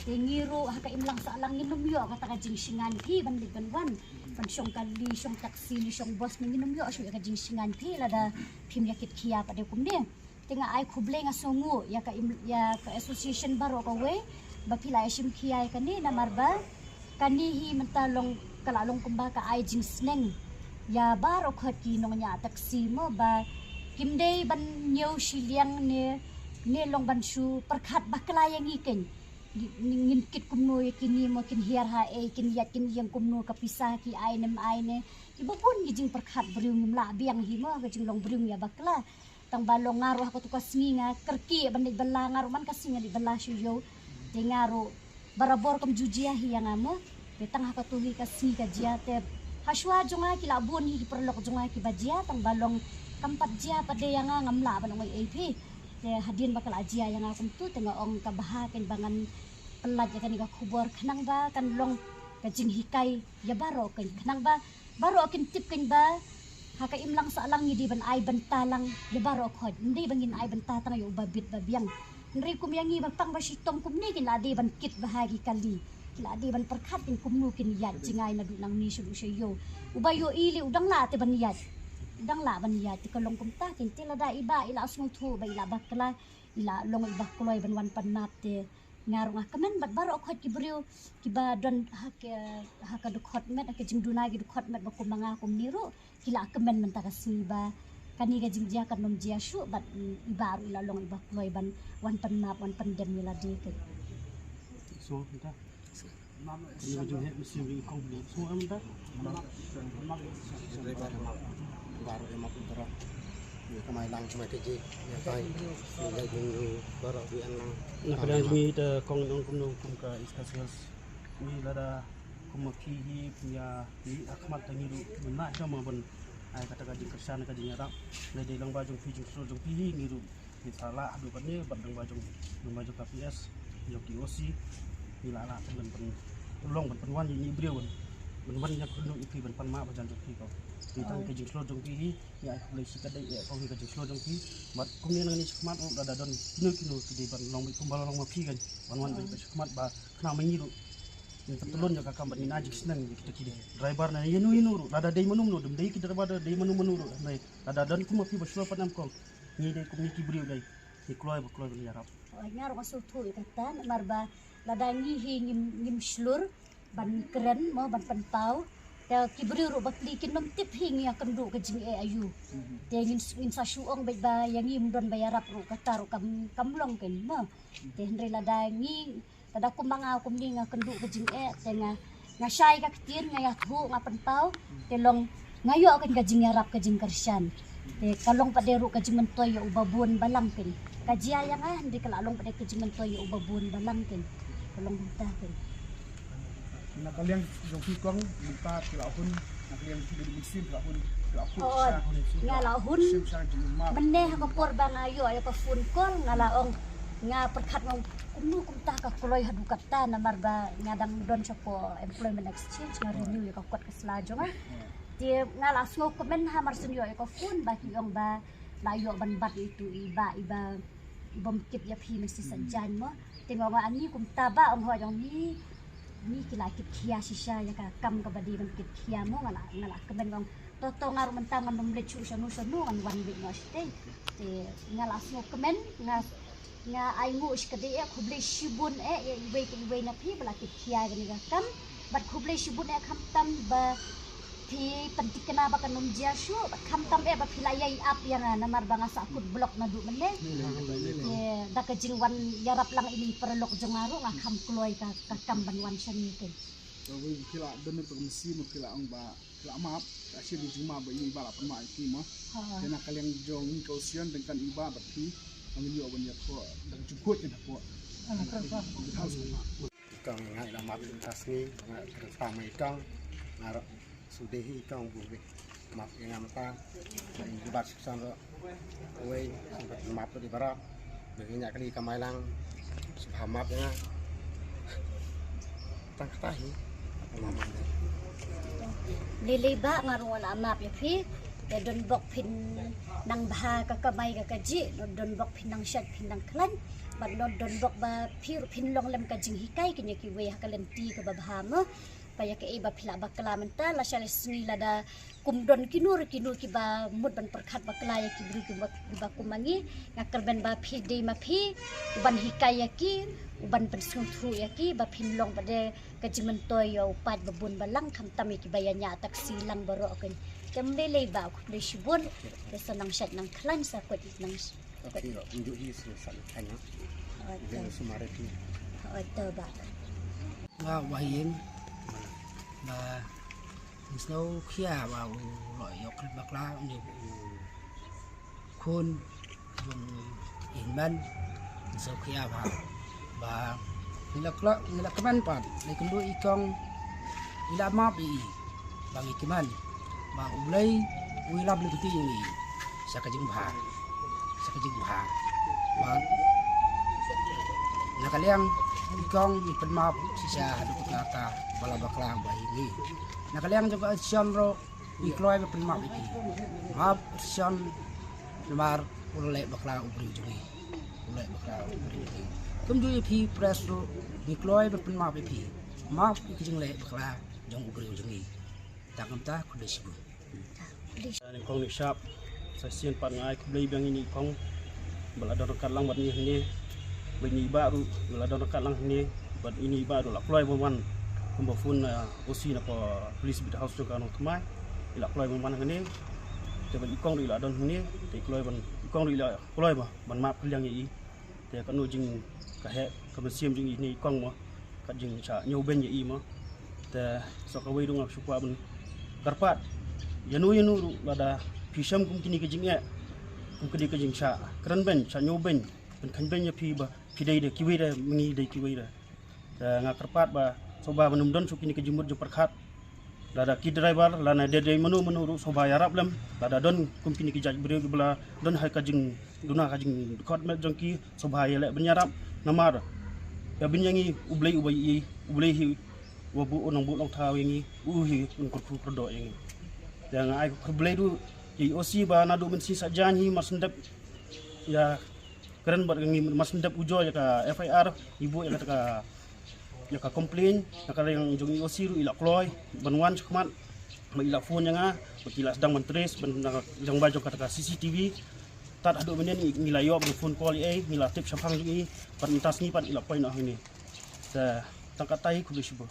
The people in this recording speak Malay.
Tingiro haka imlang sa alang inumyo kata ka jingsingan pi ban libanwan pan syong kali syong taksi ni syong bos ni inumyo asyo ka jingsingan pi lada pim yakit kia pada kumne tinga ai kuble nga songu ya ka association baro ka we bapila isim kia kani na marba kanihi mentalong kalalong kumbaka ai jingsneng ya baro khat ki nong nya taksi mo ba kimdei ban nyew siliang ne long ban su perkhat baklayang iken ngin kit kumno kini mo kin hiar ha kin yat kin yang kumno kapisah ki ainem aine ki babun gijing perkhat briung la biang hi mo gijing long briung ya bakla tang balong ngaruh aku tukas nginga kerki bandit bala ngaruh man kasinga di bala syo de ngaruh barabor kam jujia hi yang amo betang ha katuhi kasni ka jia te haswa jonga ki labun hi perlok jonga ki bajia tang balong kampat jia pade yang ngamla banong ai ap hadin bakal ajia yang aku tu tengok ong kabahaken bangan pelat ya kan kubor kenang ba kan long kajing hikai ya baro kan kenang ba baro akin tip kan ba haka imlang sa alang di ban ai bantalang ya baro khod hindi bangin ai bantatang yo babit babiang nri kumyangi bagpang basitong kumni kin adi ban kit bahagi kali kila adi ban perkhat kin kumnu kin yat jingai na dunang ni syo ubayo ili udang la te ban yat dang la ban ya ti kalong kumta kin tila da iba ila asmong thu ba ila bakla ila long iba kloy ban wan panap te ngarong kamen bat baro khot ki briu ki ba don haka du khot met ka jing dunai gi du khot met ba kumanga kum niru kila kamen man ta kasi ba kani ga jing dia kan nom dia shu bat iba ila long iba kloy ban wan panap wan pandem ila de ke so kita mama ini juga mesti ri komplit so amda baru emak utara ya kamai lang kamai keji ya kai ya gungu baru bi anang na kadang mi ta kong nong kum ka iskasias mi lada kumaki hi punya ni akmat tangi du na sama ban ai kata ka jing kersan ka jing arab le de lang bajung fi jing so jung pi hi ngiru ni sala adu ban ne ban dang bajung KPS yo ki osi ni la la ban long ban wan ni breu ban nya kuno ipi ban pan ma ban jang ki ko kita ke jing slow jong pi ya boleh sikat dai ya kong ke jing slow jong pi mat kum ni nang ni skmat da don kino di ban long bi kumbal long ma pi kan wan ba skmat ba kena mengiru ni telun ya kakam ni najik senang kita kide driver na yenu ru ada dai manum no dum dai kita ada dai manum ru nai ada don kum pi ba slow panam kong ni dai kum ni ki briu dai ni kloy ban yarap ngar masuk thu ikatan marba ladangi hi ngim slur ban keren mo ban pantau te kibri ro bakli kin nom tip hing ya kendu ke jing ayu te in sa shuong ba yang im don bayarap ro katar kamlong ken ma te henre la dangi tada kumanga kumni nga kendu ke jing te nga syai ka kitin nga ya thu nga pentau te long ngayo ken ka jing yarap ke jing kersan te kalong padero ka jing mentoy ya ubabun balang ken kajia yang henre kalalong pade ke jing mentoy ya ubabun balang ken kalong ta ken nakaliang jong pi kong lupa kelahun nakaliang tidak dibisin kelahun ngalahun meneh ka porba ngayo ay ka phone call ngalaong nga perkhat ng kumta ka kuloy hadukat ta na marba ngadang don sa po employment exchange nga renew ka kwat ka slajo nga di ngala smo komen ha marsun yo ka phone ba kiyong ba layo ban bat itu iba kit ya phi mesti sanjan mo tingo nga ani kumta ba ang hoyong ni kila kit kia sisa ya ka kam ka badi ban kit kia mo ngala keben ngong toto ngaru mentang ngom le chu sanu ngan wan bit no stay te ngala smo kemen nga ai ngu skade e khuble shibun e iwe na phi bala kit kia gani ga kam bat khuble shibun e kham tam ba phi pantikna ba kanom jia shu bat kham tam e ba philayai ap yang namar banga sa akut blok na du menle da ka jingwan yarap lang ini perlok jengaru nga kham kloy ka kam banwan sani ken so we kila bener to mesi mo kila ang ba kila map asyik di juma ba ini ba la pama iki mo kena kalian jong ni kausian dengan iba ba pi ang yo ban ya ko dang jukut ni ko kang ngai la map tasni ngai sama ikang ngarap sudehi ikang buwe map yang amta in debat seksan ro we map di barat begini kali kamailang subha map ya tang tahi liliba ngarungan amap ya phi ya don bok pin nang baha ka kamay ka kaji don bok pin nang syat pin nang klan ban non don rok ba phir phin long lem ka jing hikai kenya ki we hakalen ti ka babham paya ke ba phila bakla menta la shal sni la da kumdon kinur ki ba mud ban perkhat bakla ya ki bru ki ba kumangi ngakar ben ba phi de ma phi ban hikai ya ki uban pensung thu ya ki ba phin long ba de ka jimen toy yo pat ba bun ba lang kham tam ki bayanya tak silang baro kan jamle ba ku le shibon desa nang shat nang klan sa ko nang Tapi unjuk ini selesai hanya yang sumare itu. ba nga wahin ba snow khia ba loại yok bakla ni khôn dùng inman snow khia ba nila kaman pat ni kundu ikong ila map i bang ikiman ba ulay uila beli kuti yung i sa kajing ba ba nakaliang ikong ipenmap sisa haduk kata bala baklang ba ini nakaliang juga sionro ikloy ipenmap iki map sion lemar ulai baklang ubri jungi kum ju ipi presro ikloy ipenmap iki map iki jeng le baklang jong ubri jungi takam ta kudesibu Dan kong ni shop sesian pat ngai beli bang ini kong balada dekat lang bat ni bini baru balada dekat lang ni bat ini baru la kloy bon kumba fun osi na ko police bit house ka no tmai ila kloy bon ni te ban ikong ila don ni te kloy ban ikong ila kloy ba ban map yang yi te ka no jing ka he ka ban siam jing ni ikong mo ka jing cha nyu ben yi mo te so ka wei dong su kwa ban karpat yanu lada pisam kum kini kejing ya kum kedi kejing sha kran ben cha nyu ben kan ben ya pi ba pi dai de kiwi de mengi de kiwi de da nga karpat ba soba benum don su kini kejimut jo perkhat lada ki driver lana de menu ru soba yarap lem lada don kum kini kejaj bre bela don hai kajing duna kajing kot me jongki soba ya le benyarap namar ya benyangi ublei hi wabu onong bu long taw yangi hi un kurfu prodo yangi yang ai kublai du i osi ba na du mensi sajan hi masendap ya keren buat ngi masendap ujo ya ka FIR ibu ya ka komplain ya ka yang jong i osi ru ila kloy banwan chukmat ma ila phone yang kila sedang mentres jong ba jong kata CCTV tat adu menen ngila yo phone call ai ngila tip sapang ji pan tas ni pan ila point ah ini ta tangkatai ku bisibo